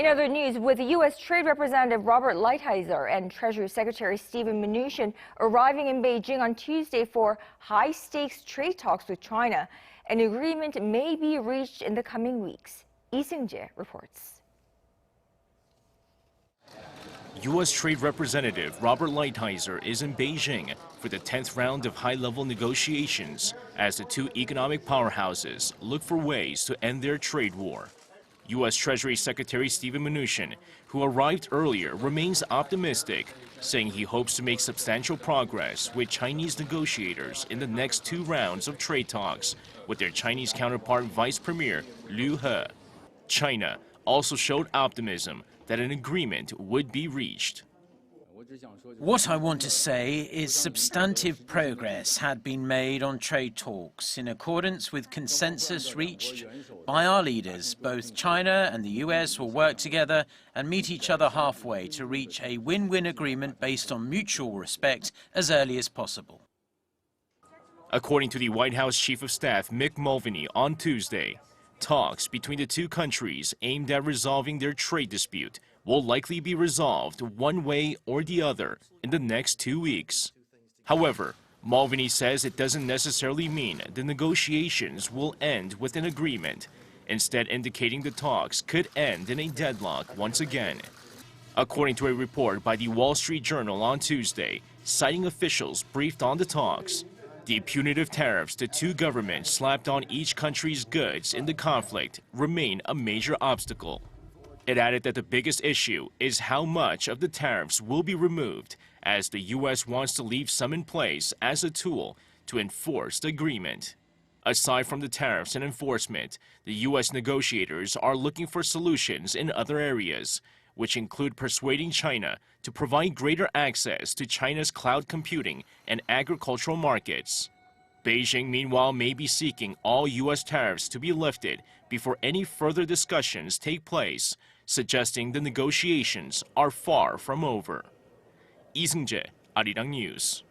In other news, with U.S. Trade Representative Robert Lighthizer and Treasury Secretary Steven Mnuchin arriving in Beijing on Tuesday for high-stakes trade talks with China, an agreement may be reached in the coming weeks. Seung-jae reports. U.S. Trade Representative Robert Lighthizer is in Beijing for the 10th round of high-level negotiations as the two economic powerhouses look for ways to end their trade war. U.S. Treasury Secretary Steven Mnuchin, who arrived earlier, remains optimistic, saying he hopes to make substantial progress with Chinese negotiators in the next two rounds of trade talks with their Chinese counterpart Vice Premier Liu He. China also showed optimism that an agreement would be reached. What I want to say is substantive progress had been made on trade talks in accordance with consensus reached by our leaders. Both China and the U.S. will work together and meet each other halfway to reach a win-win agreement based on mutual respect as early as possible. According to the White House Chief of Staff Mick Mulvaney on Tuesday, talks between the two countries aimed at resolving their trade dispute will likely be resolved one way or the other in the next 2 weeks. However, Mulvaney says it doesn't necessarily mean the negotiations will end with an agreement, instead indicating the talks could end in a deadlock once again. According to a report by the Wall Street Journal on Tuesday, citing officials briefed on the talks, the punitive tariffs the two governments slapped on each country's goods in the conflict remain a major obstacle. It added that the biggest issue is how much of the tariffs will be removed, as the U.S. wants to leave some in place as a tool to enforce the agreement. Aside from the tariffs and enforcement, the U.S. negotiators are looking for solutions in other areas, which include persuading China to provide greater access to China's cloud computing and agricultural markets. Beijing, meanwhile, may be seeking all U.S. tariffs to be lifted before any further discussions take place, suggesting the negotiations are far from over. Seung-jae, Arirang News.